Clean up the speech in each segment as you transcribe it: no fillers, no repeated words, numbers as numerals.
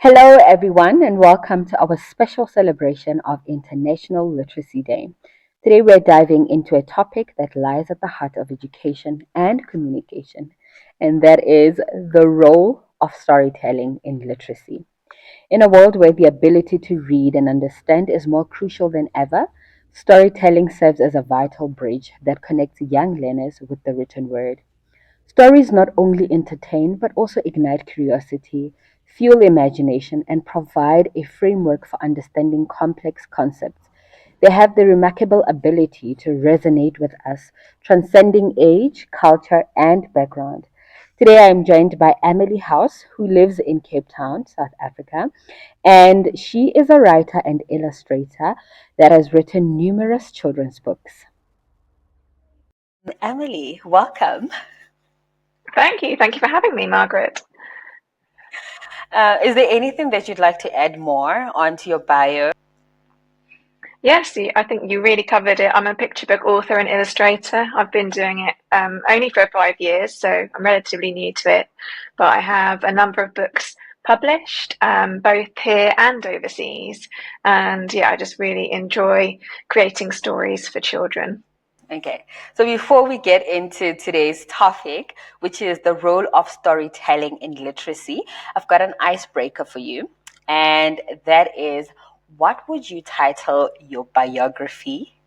Hello, everyone, and welcome to our special celebration of International Literacy Day. Today, we're diving into a topic that lies at the heart of education and communication, and that is the role of storytelling in literacy. In a world where the ability to read and understand is more crucial than ever, storytelling serves as a vital bridge that connects young learners with the written word. Stories not only entertain but also ignite curiosity, fuel imagination, and provide a framework for understanding complex concepts. They have the remarkable ability to resonate with us, transcending age, culture, and background. Today, I am joined by Emily House, who lives in Cape Town, South Africa, and she is a writer and illustrator that has written numerous children's books. Emily, welcome. Thank you. Thank you for having me, Margaret. Is there anything that you'd like to add more onto your bio? Yes, I think you really covered it. I'm a picture book author and illustrator. I've been doing it only for 5 years, so I'm relatively new to it. But I have a number of books published, both here and overseas. And yeah, I just really enjoy creating stories for children. Okay, so before we get into today's topic, which is the role of storytelling in literacy, I've got an icebreaker for you, and that is what would you title your biography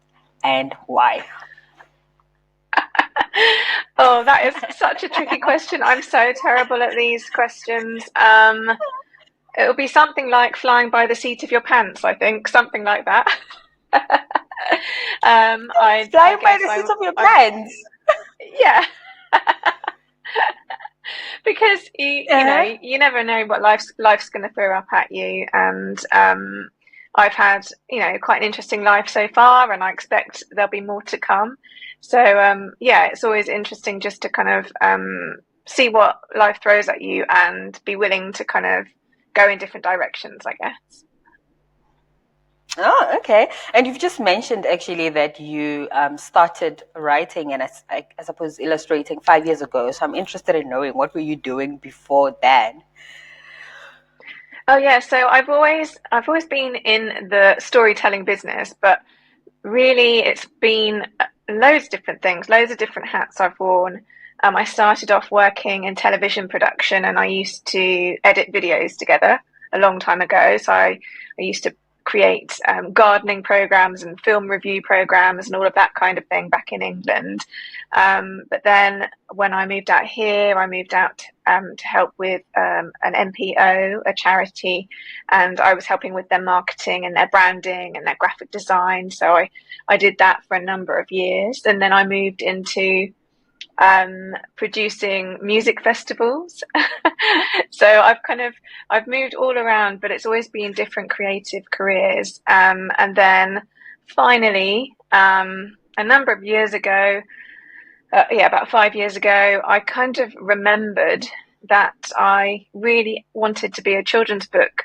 and why? Oh, that is such a tricky question. I'm so terrible at these questions. It'll be something like flying by the seat of your pants, I think, something like that. I Flying by guess the seat of your I pants. yeah, because you know Uh-huh. you never know what life's going to throw up at you, and I've had quite an interesting life so far, and I expect there'll be more to come. So yeah, it's always interesting just to kind of see what life throws at you and be willing to kind of go in different directions, I guess. Oh, okay. And you've just mentioned actually that you started writing and I suppose illustrating 5 years ago. So I'm interested in knowing what were you doing before then? Oh yeah, so I've always been in the storytelling business, but really it's been loads of different things, loads of different hats I've worn. I started off working in television production, and I used to edit videos together a long time ago. So I used to create gardening programs and film review programs and all of that kind of thing back in England. But then when I moved out here, I moved out to help with an NPO, a charity, and I was helping with their marketing and their branding and their graphic design. So I did that for a number of years, and then I moved into producing music festivals. So I've moved all around, but it's always been different creative careers. And then finally, a number of years ago, yeah, about 5 years ago, I kind of remembered that I really wanted to be a children's book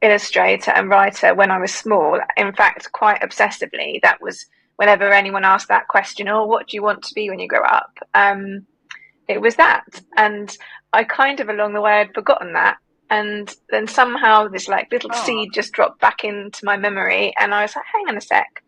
illustrator and writer when I was small. In fact, quite obsessively. That was whenever anyone asked that question, "Oh, what do you want to be when you grow up?" It was that, and I kind of along the way had forgotten that. And then somehow this like little Oh, seed just dropped back into my memory, and I was like, "Hang on a sec,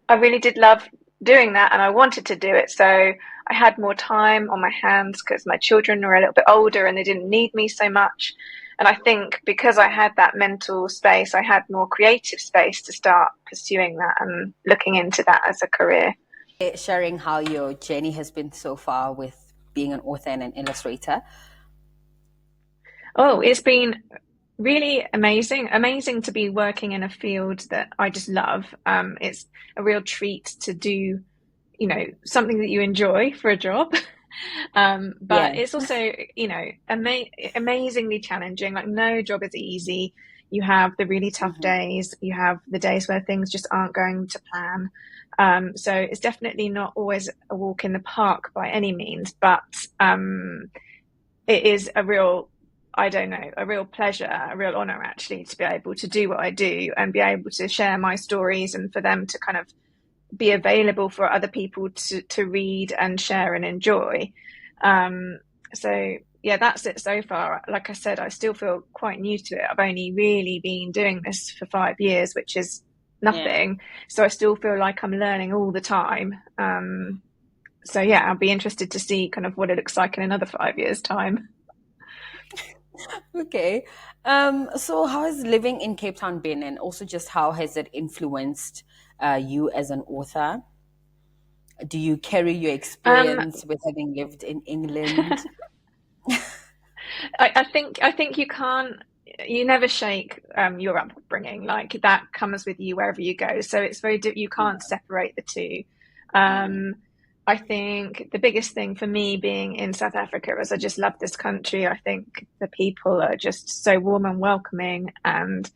I really did love doing that and I wanted to do it." So I had more time on my hands because my children were a little bit older and they didn't need me so much. And I think because I had that mental space, I had more creative space to start pursuing that and looking into that as a career. sharing how your journey has been so far with being an author and an illustrator. Oh, it's been really amazing to be working in a field that I just love. It's a real treat to do, something that you enjoy for a job. But Yes. it's also, amazingly challenging. Like no job is easy. You have the really tough Hmm. days. You have the days where things just aren't going to plan. So it's definitely not always a walk in the park by any means, but it is a real, I don't know, a real pleasure, a real honor actually to be able to do what I do and be able to share my stories and for them to kind of be available for other people to read and share and enjoy. Um, so yeah, that's it so far. Like I said, I still feel quite new to it. I've only really been doing this for 5 years, which is Yeah. nothing. So I still feel like I'm learning all the time. So yeah, I'll be interested to see kind of what it looks like in another 5 years' time. Okay. So how has living in Cape Town been, and also just how has it influenced you as an author? Do you carry your Um, experience with having lived in England? I think you never shake your upbringing, like that comes with you wherever you go. So it's you can't separate the two. Mm. Um, I think the biggest thing for me being in South Africa is I just love this country. I think the people are just so warm and welcoming, and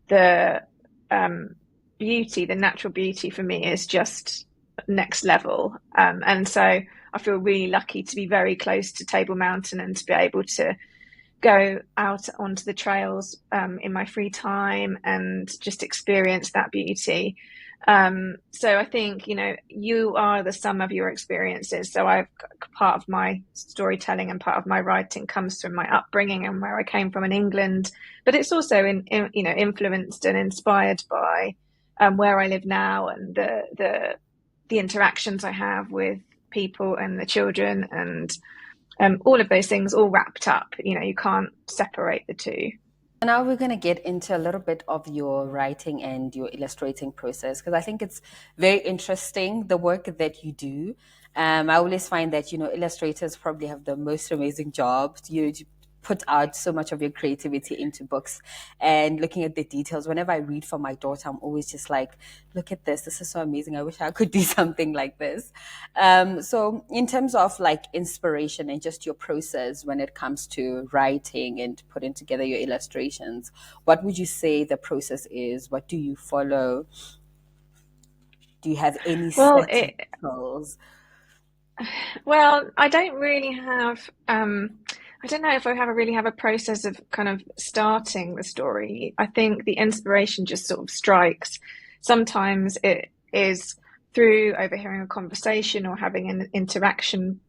the um, beauty, the natural beauty for me is just next level. And so I feel really lucky to be very close to Table Mountain and to be able to go out onto the trails in my free time and just experience that beauty. So I think, you are the sum of your experiences. So I've part of my storytelling and part of my writing comes from my upbringing and where I came from in England, but it's also influenced and inspired by where I live now and the interactions I have with people and the children and all of those things all wrapped up. You can't separate the two. Now we're going to get into a little bit of your writing and your illustrating process, because I think it's very interesting the work that you do. I always find that illustrators probably have the most amazing job. You put out so much of your creativity into books, and looking at the details. Whenever I read for my daughter, I'm always just like, look at this. This is so amazing. I wish I could do something like this. So in terms of like inspiration and just your process when it comes to writing and putting together your illustrations, what would you say the process is? What do you follow? Do you have any Well, set rituals? I don't really have. I don't know if I have really have a process of kind of starting the story. I think the inspiration just sort of strikes. Sometimes it is through overhearing a conversation or having an interaction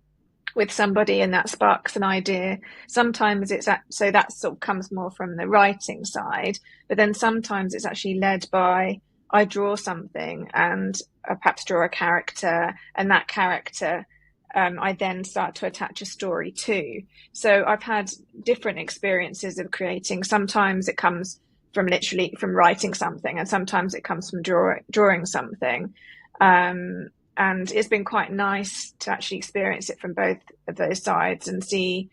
with somebody and that sparks an idea. Sometimes so that sort of comes more from the writing side, but then sometimes it's actually led by I draw something and perhaps draw a character, and that character I then start to attach a story to. So I've had different experiences of creating. Sometimes it comes from literally from writing something, and sometimes it comes from drawing something. Um, and it's been quite nice to actually experience it from both of those sides and see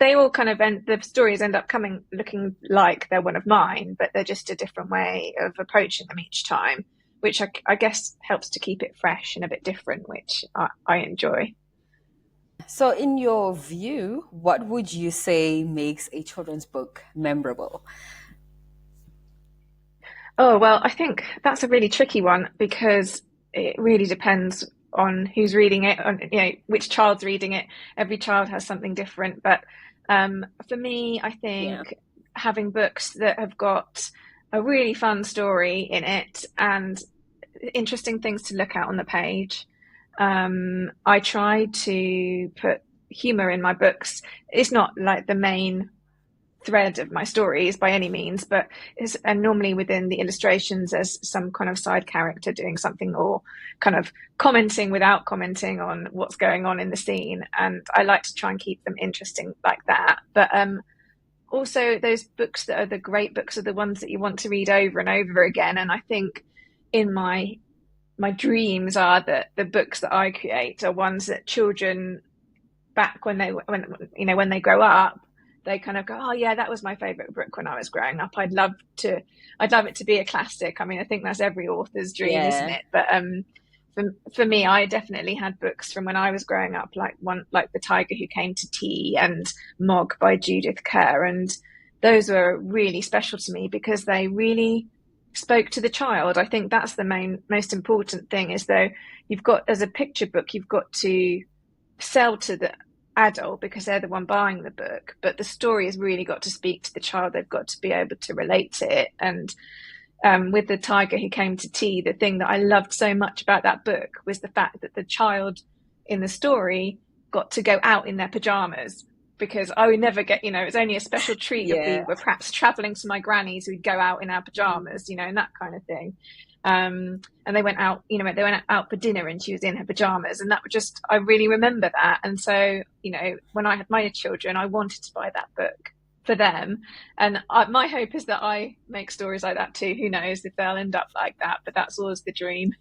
they all kind of the stories end up coming looking like they're one of mine, but they're just a different way of approaching them each time, which I guess helps to keep it fresh and a bit different, which I enjoy. So, in your view, what would you say makes a children's book memorable? Oh, well, I think that's a really tricky one because it really depends on who's reading it, on which child's reading it. Every child has something different, but for me, I Yeah. think having books that have got a really fun story in it and interesting things to look at on the page. I try to put humor in my books. It's not like the main thread of my stories by any means, but and normally within the illustrations there's some kind of side character doing something or kind of commenting without commenting on what's going on in the scene. And I like to try and keep them interesting like that. But also those books that are the great books are the ones that you want to read over and over again. And I think in my dreams are that the books that I create are ones that children back when they grow up, they kind of go, oh yeah, that was my favorite book when I was growing up. I'd love it to be a classic. I mean, I think that's every author's dream, isn't Yeah. it? But for me, I definitely had books from when I was growing up, like The Tiger Who Came to Tea and Mog by Judith Kerr, and those were really special to me because they really spoke to the child. I think that's the most important thing, is though you've got, as a picture book, you've got to sell to the adult because they're the one buying the book, but the story has really got to speak to the child. They've got to be able to relate to it. And with The Tiger Who Came to Tea, the thing that I loved so much about that book was the fact that the child in the story got to go out in their pajamas. because I would never get, it was only a special treat if we Yeah. were perhaps traveling to my granny's, we'd go out in our pajamas, and that kind of thing. And they went out, they went out for dinner and she was in her pajamas, and that was just, I really remember that. And so, when I had my children, I wanted to buy that book for them. And my hope is that I make stories like that too. Who knows if they'll end up like that, but that's always the dream.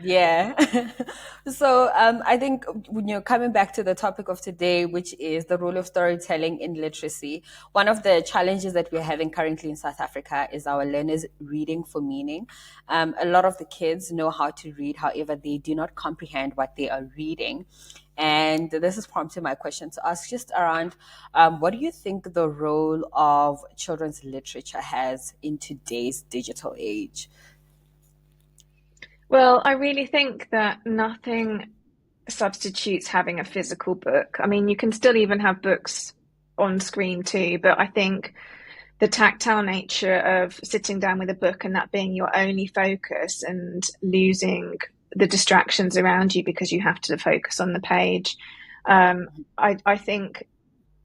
Yeah. So I think when you're coming back to the topic of today, which is the role of storytelling in literacy, one of the challenges that we're having currently in South Africa is our learners reading for meaning. A lot of the kids know how to read, however, they do not comprehend what they are reading. And this has prompted my question to ask just around what do you think the role of children's literature has in today's digital age? Well, I really think that nothing substitutes having a physical book. I mean, you can still even have books on screen too, but I think the tactile nature of sitting down with a book and that being your only focus and losing the distractions around you because you have to focus on the page. I think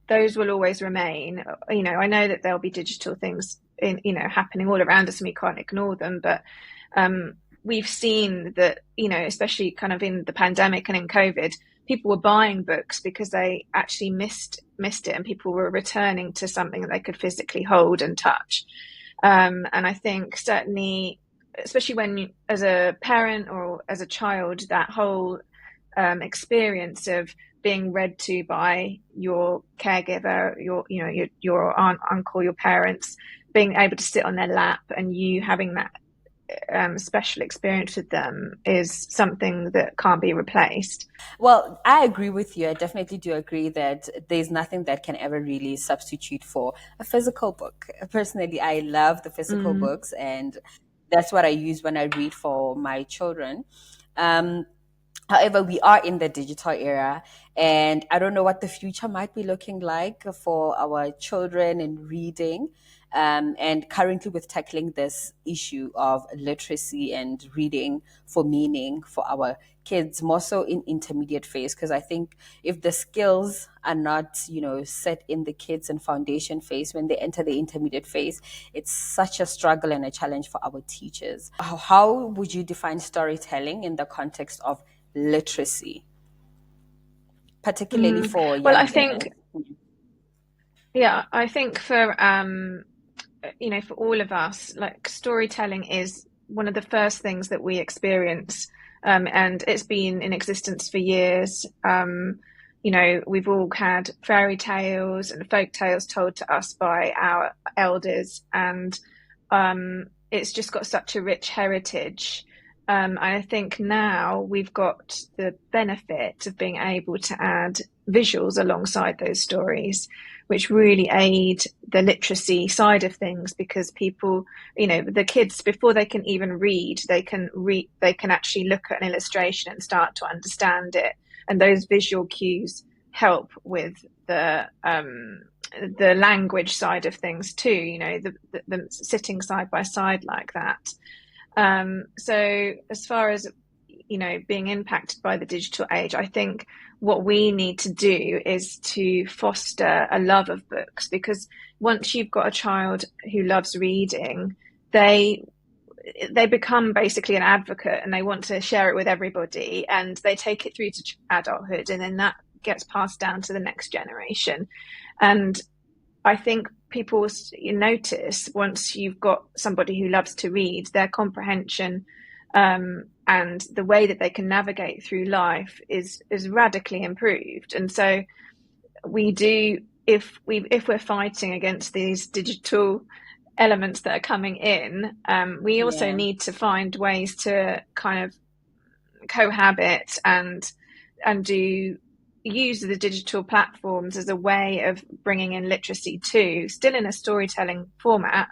those will always remain. I know that there'll be digital things happening all around us and we can't ignore them, but we've seen that, especially kind of in the pandemic and in COVID, people were buying books because they actually missed it, and people were returning to something that they could physically hold and touch. And I think certainly, especially when as a parent or as a child, that whole experience of being read to by your caregiver, your aunt, uncle, your parents, being able to sit on their lap and you having that special experience with them is something that can't be replaced. Well, I agree with you. I definitely do agree that there's nothing that can ever really substitute for a physical book. Personally, I love the physical Mm. books, and that's what I use when I read for my children. Um, However, we are in the digital era, and I don't know what the future might be looking like for our children in reading. And currently, with tackling this issue of literacy and reading for meaning for our kids, more so in intermediate phase, because I think if the skills are not, set in the kids in foundation phase, when they enter the intermediate phase, it's such a struggle and a challenge for our teachers. How would you define storytelling in the context of literacy, particularly Mm. for Well, I young think, learners? yeah, I think for all of us, like storytelling is one of the first things that we experience, and it's been in existence for years. We've all had fairy tales and folk tales told to us by our elders, and it's just got such a rich heritage. I think now we've got the benefit of being able to add visuals alongside those stories, which really aid the literacy side of things, because people, the kids, before they can even read, they can actually look at an illustration and start to understand it. And those visual cues help with the language side of things too, the sitting side by side like that. So as far as, being impacted by the digital age, I think what we need to do is to foster a love of books, because once you've got a child who loves reading, they become basically an advocate and they want to share it with everybody, and they take it through to adulthood, and then that gets passed down to the next generation. And I think people notice, once you've got somebody who loves to read, their comprehension and the way that they can navigate through life is radically improved. And so we do, if we're fighting against these digital elements that are coming in, we also Yeah. need to find ways to kind of cohabit and do use the digital platforms as a way of bringing in literacy too, still in a storytelling format,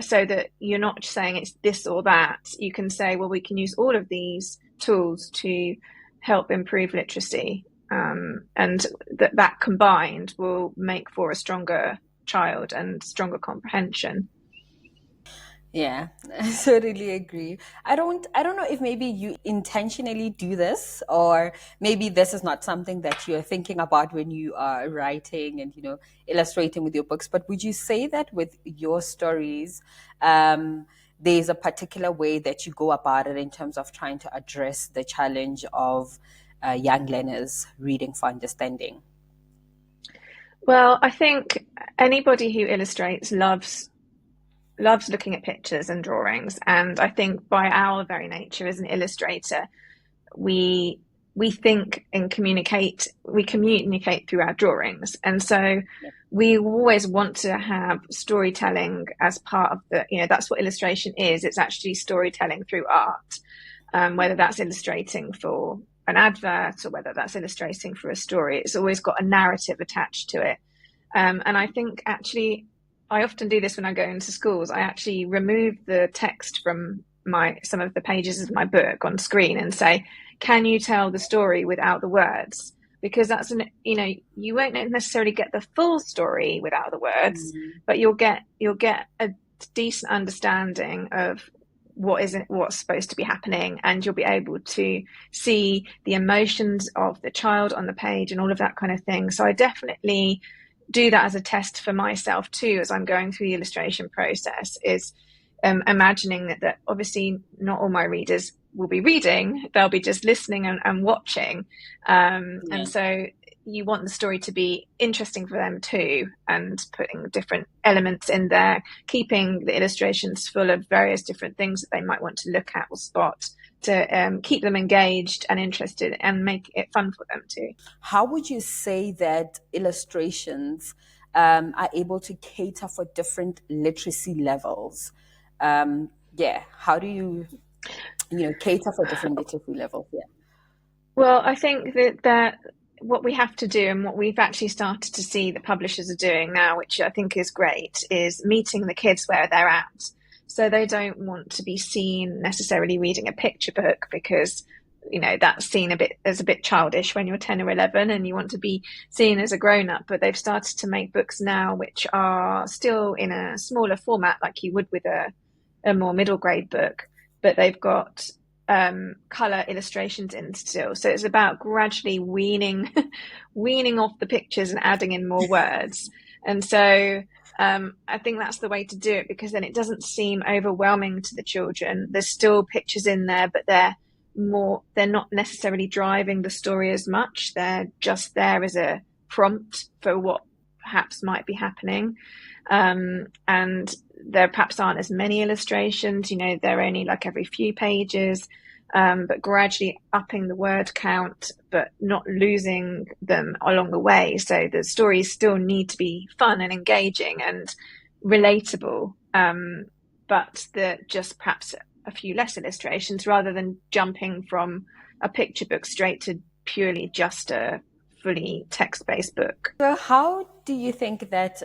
so that you're not saying it's this or that. You can say, well, we can use all of these tools to help improve literacy, and that combined will make for a stronger child and stronger comprehension. Yeah, I totally agree. I don't know if maybe you intentionally do this, or maybe this is not something that you're thinking about when you are writing and, illustrating with your books. But would you say that with your stories, there's a particular way that you go about it in terms of trying to address the challenge of young learners reading for understanding? Well, I think anybody who illustrates loves looking at pictures and drawings, and I think by our very nature as an illustrator, we we think and communicate through our drawings, and so we always want to have storytelling as part of that's what illustration is. It's actually storytelling through art, whether that's illustrating for an advert or whether that's illustrating for a story. It's always got a narrative attached to it. And I think actually, I often do this when I go into schools. I actually remove the text from some of the pages of my book on screen and say, "Can you tell the story without the words?" Because you won't necessarily get the full story without the words, but you'll get a decent understanding of what's supposed to be happening, and you'll be able to see the emotions of the child on the page and all of that kind of thing. So I definitely do that as a test for myself too, as I'm going through the illustration process, is imagining that obviously not all my readers will be reading, they'll be just listening and watching. And so you want the story to be interesting for them too, and putting different elements in there, keeping the illustrations full of various different things that they might want to look at or spot, to keep them engaged and interested and make it fun for them too. How would you say that illustrations are able to cater for different literacy levels? Yeah, how do cater for different literacy levels? Yeah. Well, I think that what we have to do, and what we've actually started to see the publishers are doing now, which I think is great, is meeting the kids where they're at. So they don't want to be seen necessarily reading a picture book, because that's seen a bit childish when you're 10 or 11 and you want to be seen as a grown up. But they've started to make books now which are still in a smaller format, like you would with a more middle grade book, but they've got color illustrations in still. So it's about gradually weaning off the pictures and adding in more words. And so I think that's the way to do it, because then it doesn't seem overwhelming to the children. There's still pictures in there, but they're not necessarily driving the story as much. They're just there as a prompt for what perhaps might be happening. And there perhaps aren't as many illustrations, they're only like every few pages, but gradually upping the word count, but not losing them along the way. So the stories still need to be fun and engaging and relatable, but they're just perhaps a few less illustrations, rather than jumping from a picture book straight to purely just a fully text-based book. So, how do you think that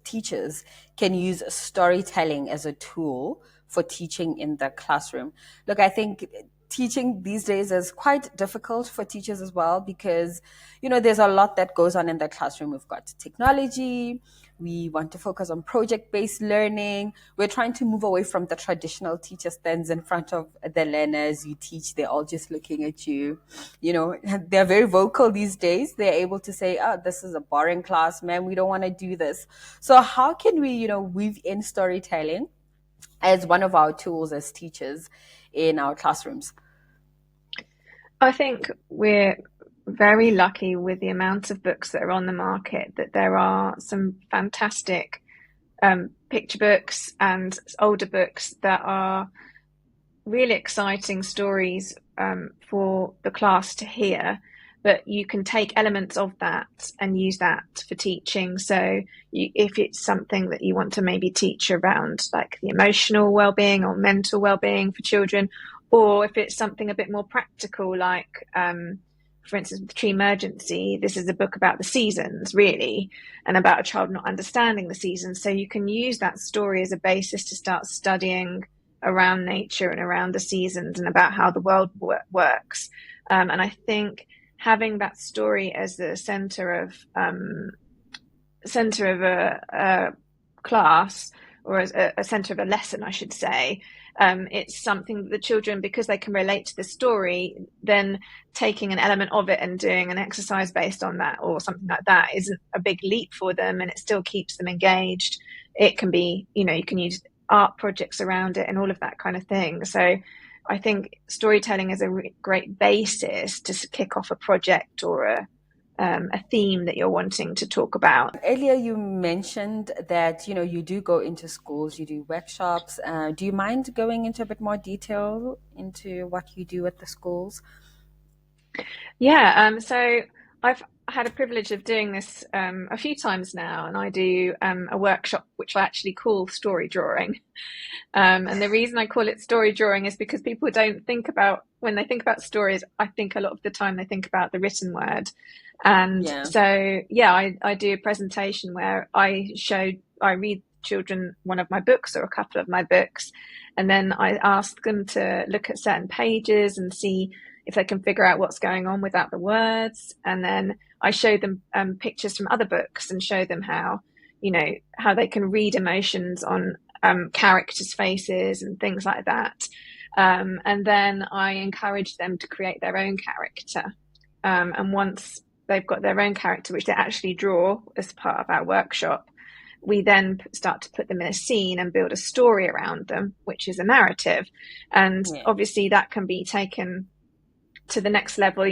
teachers can use storytelling as a tool for teaching in the classroom? Look, I think teaching these days is quite difficult for teachers as well, because there's a lot that goes on in the classroom. We've got technology. We want to focus on project-based learning. We're trying to move away from the traditional teacher stands in front of the learners. You teach, they're all just looking at you. They're very vocal these days. They're able to say, "Oh, this is a boring class, man. We don't want to do this." So how can we, weave in storytelling as one of our tools as teachers in our classrooms? I think we're very lucky with the amount of books that are on the market, that there are some fantastic picture books and older books that are really exciting stories for the class to hear. But you can take elements of that and use that for teaching. So if it's something that you want to maybe teach around, like the emotional well-being or mental well-being for children, or if it's something a bit more practical, like for instance, with Tree Emergency, this is a book about the seasons, really, and about a child not understanding the seasons. So you can use that story as a basis to start studying around nature and around the seasons and about how the world works. And I think having that story as the center of a class or as a center of a lesson, I should say. It's something that the children, because they can relate to the story, then taking an element of it and doing an exercise based on that or something like that isn't a big leap for them, and it still keeps them engaged. It can be, you can use art projects around it and all of that kind of thing. So I think storytelling is a great basis to kick off a project or a theme that you're wanting to talk about. Earlier, you mentioned that you do go into schools, you do workshops. Do you mind going into a bit more detail into what you do at the schools? Yeah, so I've had a privilege of doing this a few times now, and I do a workshop which I actually call story drawing. And the reason I call it story drawing is because people don't think about, when they think about stories, I think a lot of the time they think about the written word. And Yeah. so, yeah, I do a presentation where I read children one of my books or a couple of my books, and then I ask them to look at certain pages and see if they can figure out what's going on without the words. And then I show them pictures from other books and show them how they can read emotions on characters' faces and things like that. And then I encourage them to create their own character. And once they've got their own character, which they actually draw as part of our workshop, we then start to put them in a scene and build a story around them, which is a narrative. And Yeah. obviously that can be taken to the next level.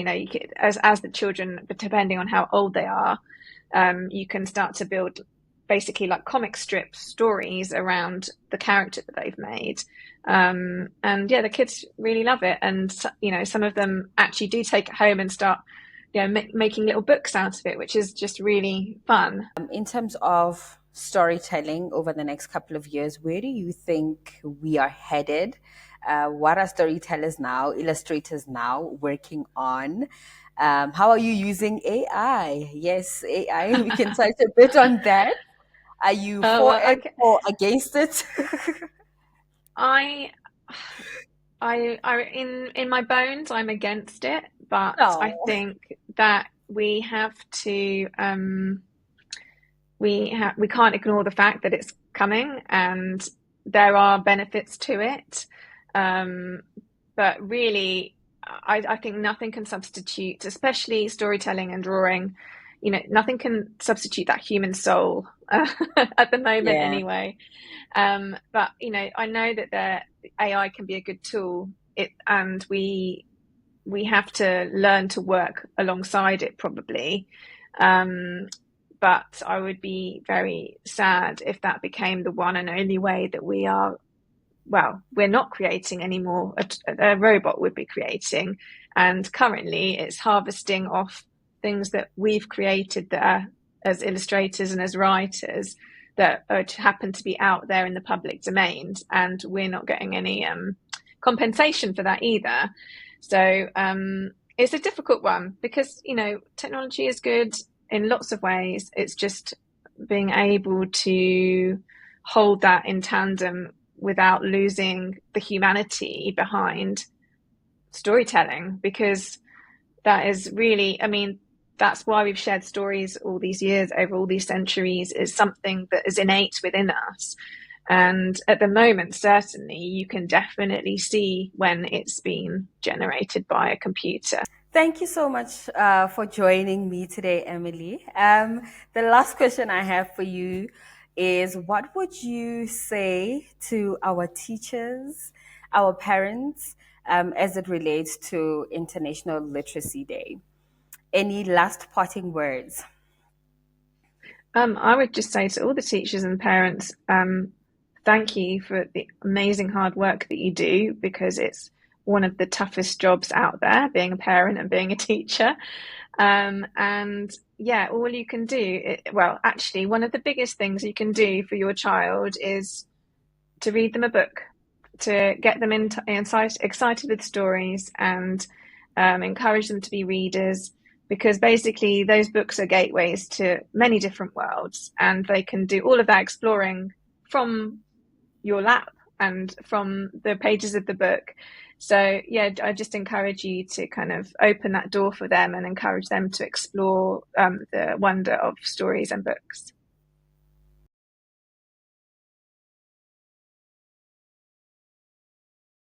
As the children, depending on how old they are, you can start to build basically like comic strip stories around the character that they've made. And yeah, the kids really love it. And, some of them actually do take it home and start, making little books out of it, which is just really fun. In terms of storytelling over the next couple of years, where do you think we are headed? What are storytellers now, illustrators now working on? How are you using AI? Yes, AI. We can touch a bit on that. Are you Oh, for well, it okay. or against it? I, in my bones, I'm against it, but I No. think that we have to, we can't ignore the fact that it's coming and there are benefits to it. But really, I think nothing can substitute, especially storytelling and drawing. Nothing can substitute that human soul at the moment, Yeah. anyway. But I know that the AI can be a good tool. And we have to learn to work alongside it, probably. But I would be very sad if that became the one and only way that we're not creating anymore. A robot would be creating, and currently it's harvesting off things that we've created that are, as illustrators and as writers, that happen to be out there in the public domain, and we're not getting any compensation for that either. So it's a difficult one because technology is good in lots of ways. It's just being able to hold that in tandem without losing the humanity behind storytelling, because that is really, that's why we've shared stories all these years, over all these centuries. Is something that is innate within us. And at the moment, certainly, you can definitely see when it's been generated by a computer. Thank you so much for joining me today, Emily. The last question I have for you is, what would you say to our teachers, our parents, as it relates to International Literacy Day? Any last parting words? I would just say to all the teachers and parents, thank you for the amazing hard work that you do, because it's one of the toughest jobs out there, being a parent and being a teacher. And yeah, all you can do, well, actually, one of the biggest things you can do for your child is to read them a book, to get them excited with stories, and encourage them to be readers, because basically those books are gateways to many different worlds, and they can do all of that exploring from your lap and from the pages of the book. So yeah, I just encourage you to kind of open that door for them and encourage them to explore the wonder of stories and books.